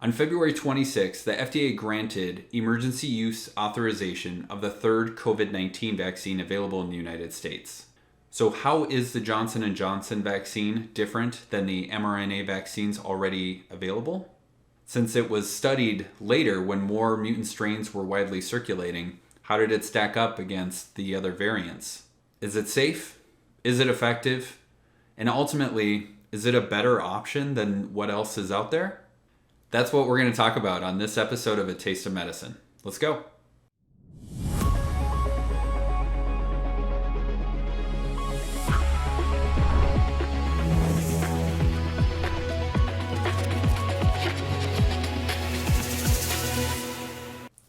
On February 26th, the FDA granted emergency use authorization of the third COVID-19 vaccine available in the United States. So how is the Johnson & Johnson vaccine different than the mRNA vaccines already available? Since it was studied later when more mutant strains were widely circulating, how did it stack up against the other variants? Is it safe? Is it effective? And ultimately, is it a better option than what else is out there? That's what we're going to talk about on this episode of A Taste of Medicine. Let's go.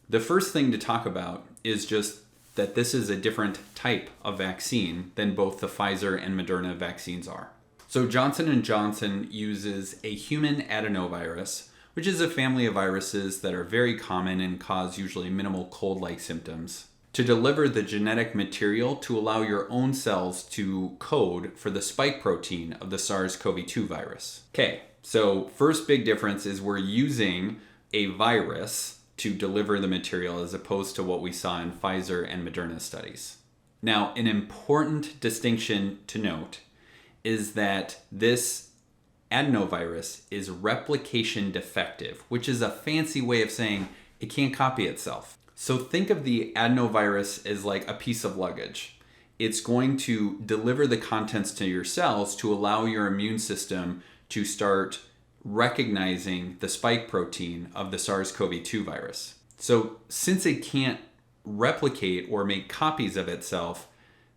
The first thing to talk about is just that this is a different type of vaccine than both the Pfizer and Moderna vaccines are. So Johnson & Johnson uses a human adenovirus, which is a family of viruses that are very common and cause usually minimal cold-like symptoms, to deliver the genetic material to allow your own cells to code for the spike protein of the SARS-CoV-2 virus. Okay, so first big difference is we're using a virus to deliver the material as opposed to what we saw in Pfizer and Moderna studies. Now, an important distinction to note is that this adenovirus is replication defective, which is a fancy way of saying it can't copy itself. So think of the adenovirus as like a piece of luggage. It's going to deliver the contents to your cells to allow your immune system to start recognizing the spike protein of the SARS-CoV-2 virus. So since it can't replicate or make copies of itself,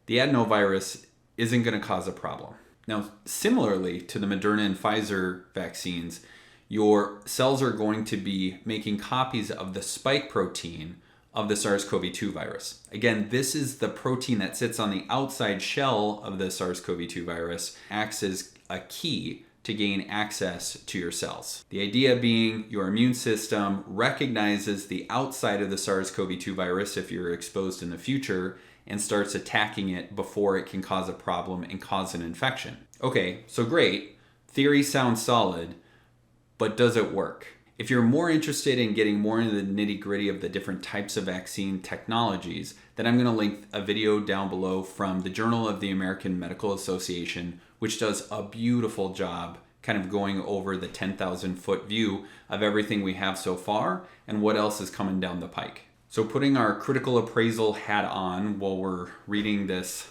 the adenovirus isn't going to cause a problem. Now, similarly to the Moderna and Pfizer vaccines, your cells are going to be making copies of the spike protein of the SARS-CoV-2 virus. Again, this is the protein that sits on the outside shell of the SARS-CoV-2 virus, acts as a key to gain access to your cells. The idea being your immune system recognizes the outside of the SARS-CoV-2 virus if you're exposed in the future and starts attacking it before it can cause a problem and cause an infection. Okay, so great. Theory sounds solid, but does it work? If you're more interested in getting more into the nitty-gritty of the different types of vaccine technologies, then I'm going to link a video down below from the Journal of the American Medical Association, which does a beautiful job kind of going over the 10,000 foot view of everything we have so far and what else is coming down the pike. So putting our critical appraisal hat on while we're reading this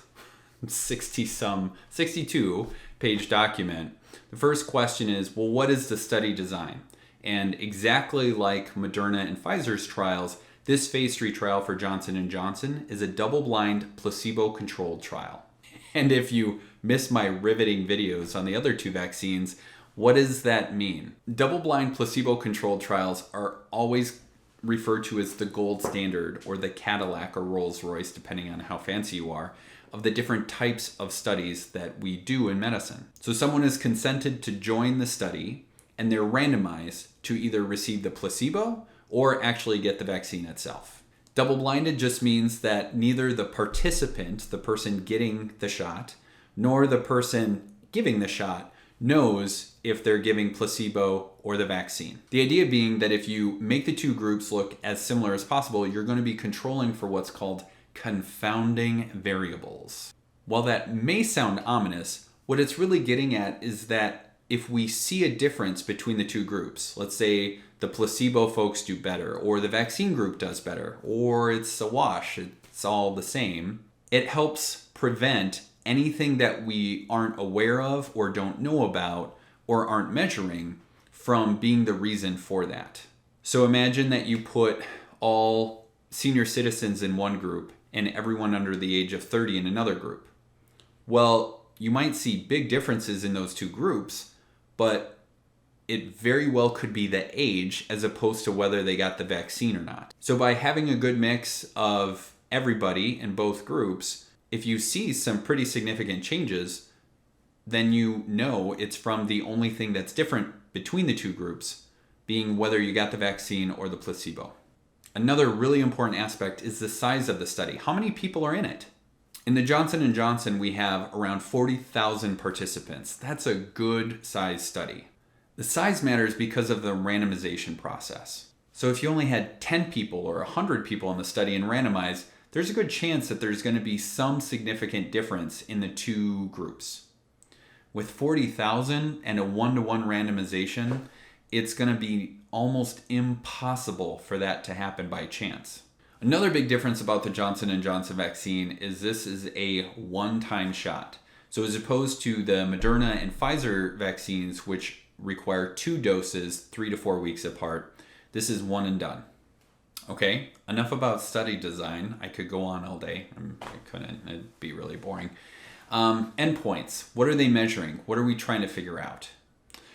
62 page document, the first question is, well, what is the study design? And exactly like Moderna and Pfizer's trials, this phase 3 trial for Johnson & Johnson is a double-blind, placebo-controlled trial. And if you missed my riveting videos on the other two vaccines, what does that mean? Double-blind, placebo-controlled trials are always referred to as the gold standard, or the Cadillac or Rolls-Royce, depending on how fancy you are, of the different types of studies that we do in medicine. So someone is consented to join the study, and they're randomized to either receive the placebo or actually get the vaccine itself. Double-blinded just means that neither the participant, the person getting the shot, nor the person giving the shot knows if they're giving placebo or the vaccine. The idea being that if you make the two groups look as similar as possible, you're going to be controlling for what's called confounding variables. While that may sound ominous, what it's really getting at is that if we see a difference between the two groups, let's say the placebo folks do better, or the vaccine group does better, or it's a wash, it's all the same, it helps prevent anything that we aren't aware of or don't know about or aren't measuring from being the reason for that. So imagine that you put all senior citizens in one group and everyone under the age of 30 in another group. Well, you might see big differences in those two groups, but it very well could be the age as opposed to whether they got the vaccine or not. So by having a good mix of everybody in both groups, if you see some pretty significant changes, then you know it's from the only thing that's different between the two groups being whether you got the vaccine or the placebo. Another really important aspect is the size of the study. How many people are in it? In the Johnson & Johnson, we have around 40,000 participants. That's a good size study. The size matters because of the randomization process. So if you only had 10 people or 100 people in the study and randomized, there's a good chance that there's going to be some significant difference in the two groups. With 40,000 and a 1-to-1 randomization, it's going to be almost impossible for that to happen by chance. Another big difference about the Johnson & Johnson vaccine is this is a one-time shot. So as opposed to the Moderna and Pfizer vaccines, which require 2 doses 3 to 4 weeks apart, this is one and done. Okay, enough about study design. I could go on all day. I couldn't. It'd be really boring. Endpoints. What are they measuring? What are we trying to figure out?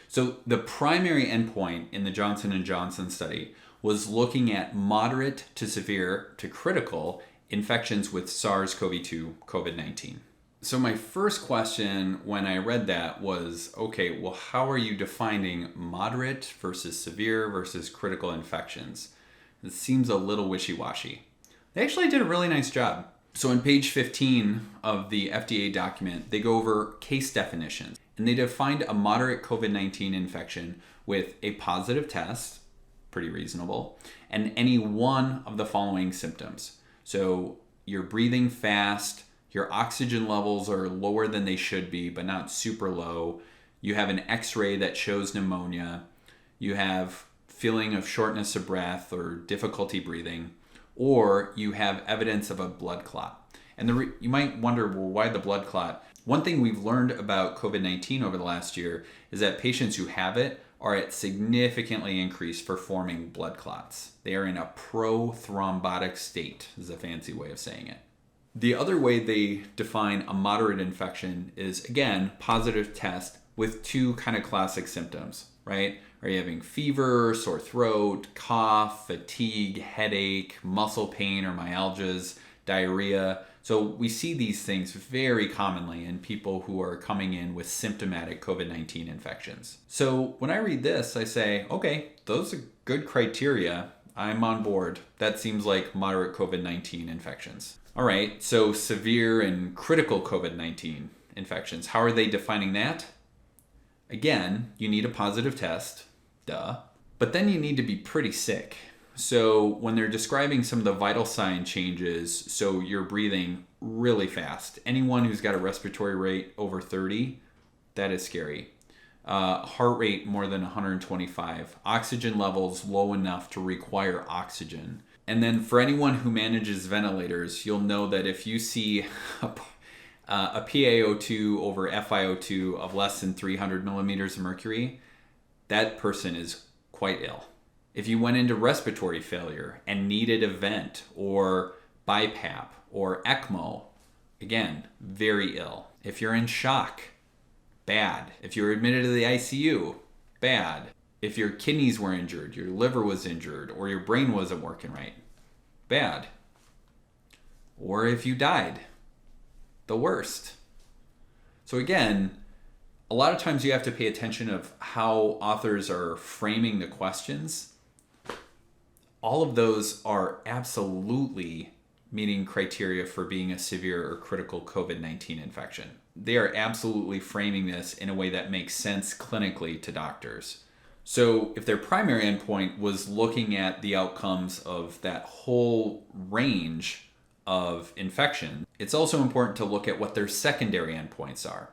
So the primary endpoint in the Johnson & Johnson study was looking at moderate to severe to critical infections with SARS-CoV-2, COVID-19. So my first question when I read that was, okay, well, how are you defining moderate versus severe versus critical infections? It seems a little wishy-washy. They actually did a really nice job. So on page 15 of the FDA document, they go over case definitions. And they defined a moderate COVID-19 infection with a positive test, pretty reasonable, and any one of the following symptoms. So you're breathing fast, your oxygen levels are lower than they should be, but not super low. You have an x-ray that shows pneumonia. You have feeling of shortness of breath or difficulty breathing, or you have evidence of a blood clot. And you might wonder, well, why the blood clot? One thing we've learned about COVID-19 over the last year is that patients who have it are at significantly increased for forming blood clots. They are in a prothrombotic state, is a fancy way of saying it. The other way they define a moderate infection is, again, positive test with 2 kind of classic symptoms, right? Are you having fever, sore throat, cough, fatigue, headache, muscle pain or myalgias, diarrhea? So we see these things very commonly in people who are coming in with symptomatic COVID-19 infections. So when I read this, I say, okay, those are good criteria. I'm on board. That seems like moderate COVID-19 infections. All right, so severe and critical COVID-19 infections. How are they defining that? Again, you need a positive test, duh. But then you need to be pretty sick. So when they're describing some of the vital sign changes, so you're breathing really fast. Anyone who's got a respiratory rate over 30, that is scary. Heart rate more than 125. Oxygen levels low enough to require oxygen. And then for anyone who manages ventilators, you'll know that if you see a PaO2 over FiO2 of less than 300 millimeters of mercury, that person is quite ill. If you went into respiratory failure and needed a vent or BiPAP or ECMO, again, very ill. If you're in shock, bad. If you're admitted to the ICU, bad. If your kidneys were injured, your liver was injured, or your brain wasn't working right, bad. Or if you died, the worst. So again, a lot of times you have to pay attention of how authors are framing the questions. All of those are absolutely meeting criteria for being a severe or critical COVID-19 infection. They are absolutely framing this in a way that makes sense clinically to doctors. So if their primary endpoint was looking at the outcomes of that whole range of infection, it's also important to look at what their secondary endpoints are.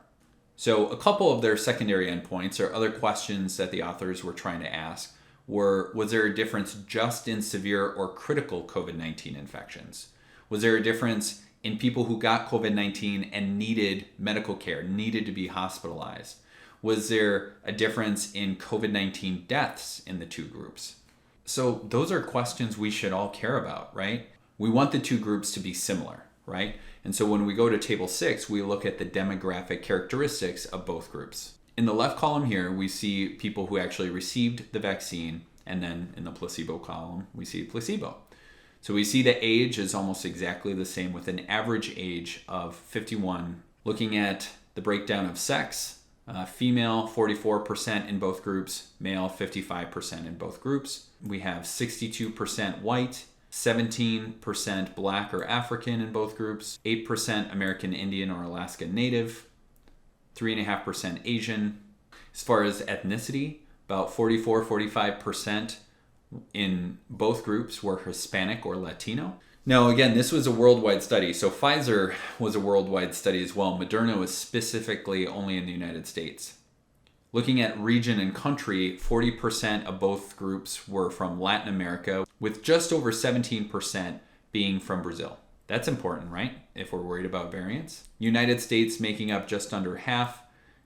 So a couple of their secondary endpoints or other questions that the authors were trying to ask was there a difference just in severe or critical COVID-19 infections? Was there a difference in people who got COVID-19 and needed medical care, needed to be hospitalized? Was there a difference in COVID-19 deaths in the two groups? So those are questions we should all care about, right? We want the two groups to be similar, right? And so when we go to table 6, we look at the demographic characteristics of both groups. In the left column here, we see people who actually received the vaccine, and then in the placebo column, we see placebo. So we see the age is almost exactly the same with an average age of 51. Looking at the breakdown of sex, female 44% in both groups, male 55% in both groups. We have 62% white, 17% Black or African in both groups, 8% American Indian or Alaska Native, 3.5% Asian. As far as ethnicity, About 44-45% in both groups were Hispanic or Latino. Now, again, this was a worldwide study. So Pfizer was a worldwide study as well. Moderna was specifically only in the United States. Looking at region and country, 40% of both groups were from Latin America, with just over 17% being from Brazil. That's important, right? If we're worried about variants. United States making up just under half,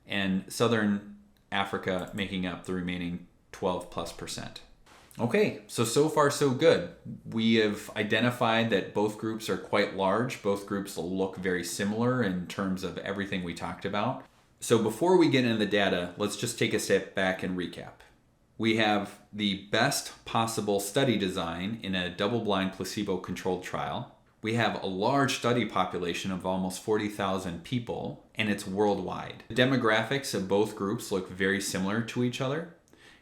and Southern Africa making up the remaining 12+%. Okay, so far so good. We have identified that both groups are quite large. Both groups look very similar in terms of everything we talked about. So before we get into the data, let's just take a step back and recap. We have the best possible study design in a double-blind placebo-controlled trial. We have a large study population of almost 40,000 people, and it's worldwide. The demographics of both groups look very similar to each other.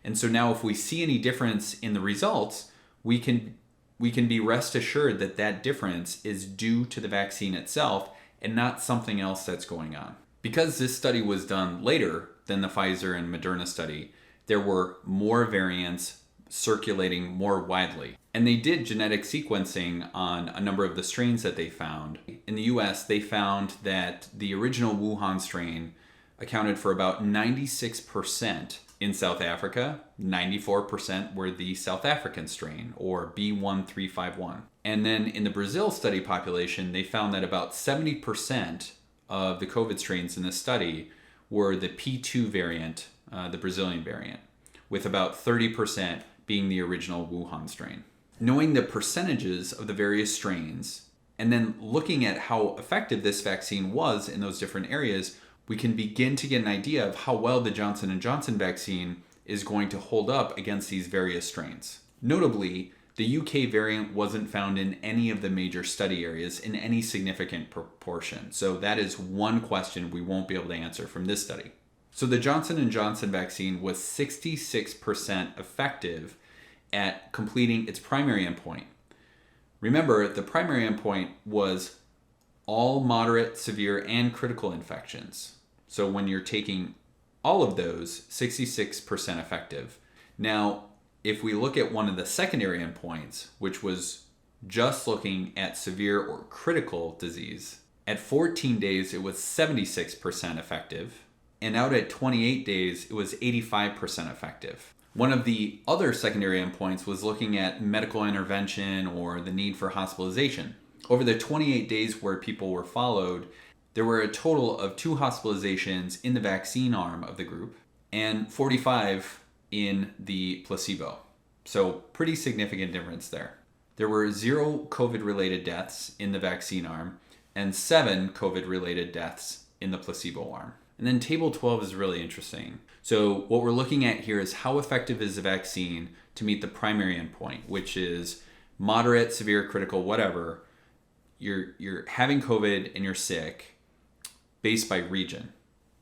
And so now if we see any difference in the results, we can be rest assured that that difference is due to the vaccine itself and not something else that's going on. Because this study was done later than the Pfizer and Moderna study, there were more variants circulating more widely. And they did genetic sequencing on a number of the strains that they found. In the US, they found that the original Wuhan strain accounted for about 96% in South Africa. 94% were the South African strain, or B1351. And then in the Brazil study population, they found that about 70% of the COVID strains in this study were the P2 variant, the Brazilian variant, with about 30% being the original Wuhan strain. Knowing the percentages of the various strains, and then looking at how effective this vaccine was in those different areas, we can begin to get an idea of how well the Johnson & Johnson vaccine is going to hold up against these various strains. Notably, the UK variant wasn't found in any of the major study areas in any significant proportion. So that is one question we won't be able to answer from this study. So the Johnson & Johnson vaccine was 66% effective at completing its primary endpoint. Remember, the primary endpoint was all moderate, severe, and critical infections. So when you're taking all of those, 66% effective. Now, if we look at one of the secondary endpoints, which was just looking at severe or critical disease, at 14 days it was 76% effective, and out at 28 days it was 85% effective. One of the other secondary endpoints was looking at medical intervention or the need for hospitalization. Over the 28 days where people were followed, there were a total of 2 hospitalizations in the vaccine arm of the group and 45 in the placebo. So pretty significant difference there. There were 0 COVID-related deaths in the vaccine arm and 7 COVID-related deaths in the placebo arm. And then table 12 is really interesting. So what we're looking at here is how effective is the vaccine to meet the primary endpoint, which is moderate, severe, critical, whatever. You're having COVID and you're sick based by region.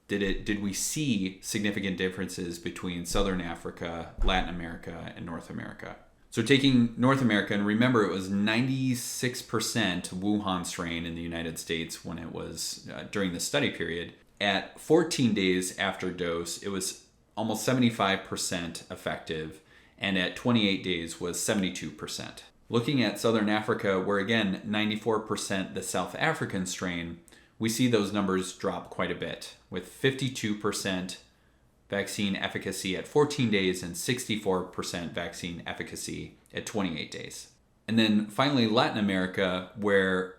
Did we see significant differences between Southern Africa, Latin America, and North America? So taking North America, and remember it was 96% Wuhan strain in the United States when it was during the study period. At 14 days after dose, it was almost 75% effective, and at 28 days was 72%. Looking at Southern Africa, where again, 94% the South African strain, we see those numbers drop quite a bit, with 52% vaccine efficacy at 14 days and 64% vaccine efficacy at 28 days. And then finally, Latin America, where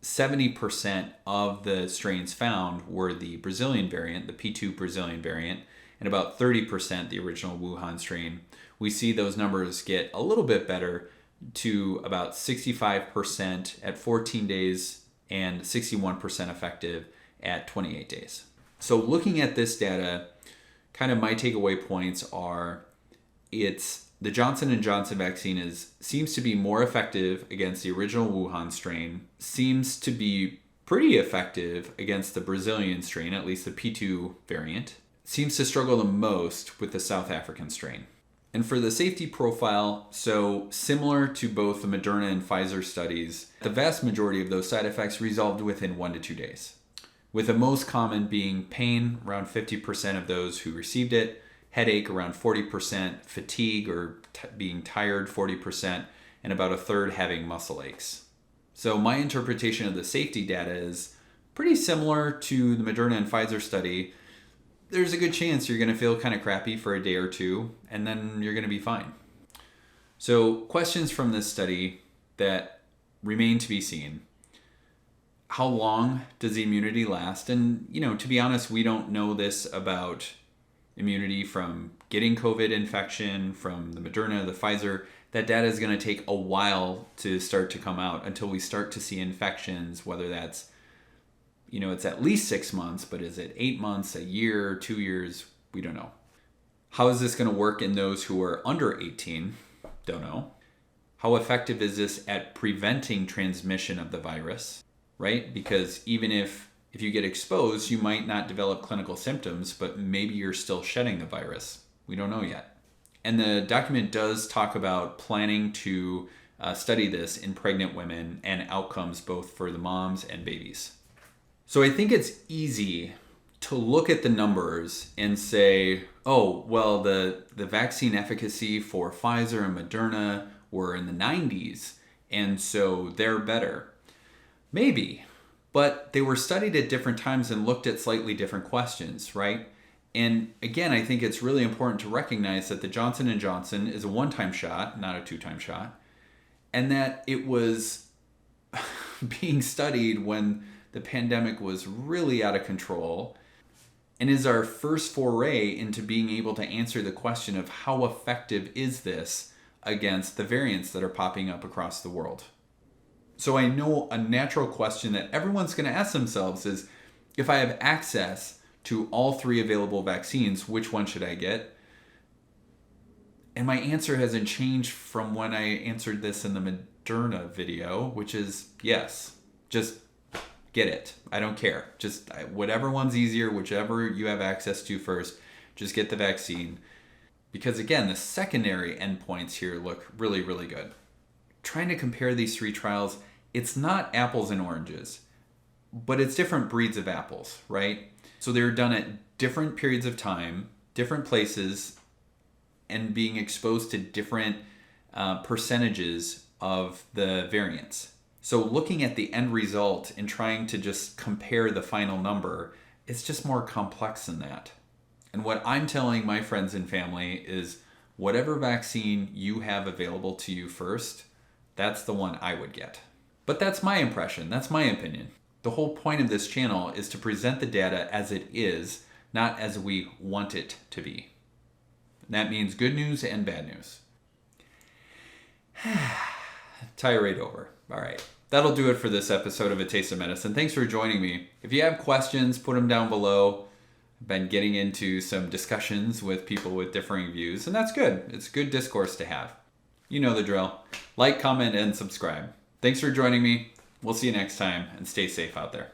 70% of the strains found were the Brazilian variant, the P2 Brazilian variant, and about 30% the original Wuhan strain. We see those numbers get a little bit better to about 65% at 14 days and 61% effective at 28 days. So looking at this data, kind of my takeaway points are the Johnson & Johnson vaccine seems to be more effective against the original Wuhan strain, seems to be pretty effective against the Brazilian strain, at least the P2 variant, seems to struggle the most with the South African strain. And for the safety profile, so similar to both the Moderna and Pfizer studies, the vast majority of those side effects resolved within 1 to 2 days, with the most common being pain, around 50% of those who received it, headache around 40%, fatigue or being tired 40%, and about a third having muscle aches. So my interpretation of the safety data is pretty similar to the Moderna and Pfizer study. There's a good chance you're going to feel kind of crappy for a day or two, and then you're going to be fine. So questions from this study that remain to be seen. How long does the immunity last? And, to be honest, we don't know this about immunity from getting COVID infection, from the Moderna, the Pfizer. That data is going to take a while to start to come out until we start to see infections, whether that's, it's at least 6 months, but is it 8 months, a year, 2 years? We don't know. How is this going to work in those who are under 18? Don't know. How effective is this at preventing transmission of the virus? Right? Because even if you get exposed, you might not develop clinical symptoms, but maybe you're still shedding the virus. We don't know yet. And the document does talk about planning to study this in pregnant women and outcomes both for the moms and babies. So I think it's easy to look at the numbers and say, oh, well, the vaccine efficacy for Pfizer and Moderna were in the 90s, and so they're better. Maybe, but they were studied at different times and looked at slightly different questions, right? And again, I think it's really important to recognize that the Johnson & Johnson is a one-time shot, not a two-time shot, and that it was being studied when the pandemic was really out of control, and is our first foray into being able to answer the question of how effective is this against the variants that are popping up across the world. So I know a natural question that everyone's going to ask themselves is, if I have access to all 3 available vaccines, which one should I get? And my answer hasn't changed from when I answered this in the Moderna video, which is yes. Just get it. I don't care. Just whatever one's easier, whichever you have access to first, just get the vaccine. Because again, the secondary endpoints here look really, really good. Trying to compare these 3 trials, it's not apples and oranges, but it's different breeds of apples, right? So they're done at different periods of time, different places, and being exposed to different percentages of the variants. So looking at the end result and trying to just compare the final number, it's just more complex than that. And what I'm telling my friends and family is whatever vaccine you have available to you first, that's the one I would get. But that's my impression. That's my opinion. The whole point of this channel is to present the data as it is, not as we want it to be. And that means good news and bad news. Tirade over. All right. That'll do it for this episode of A Taste of Medicine. Thanks for joining me. If you have questions, put them down below. I've been getting into some discussions with people with differing views, and that's good. It's good discourse to have. You know the drill. Like, comment, and subscribe. Thanks for joining me. We'll see you next time, and stay safe out there.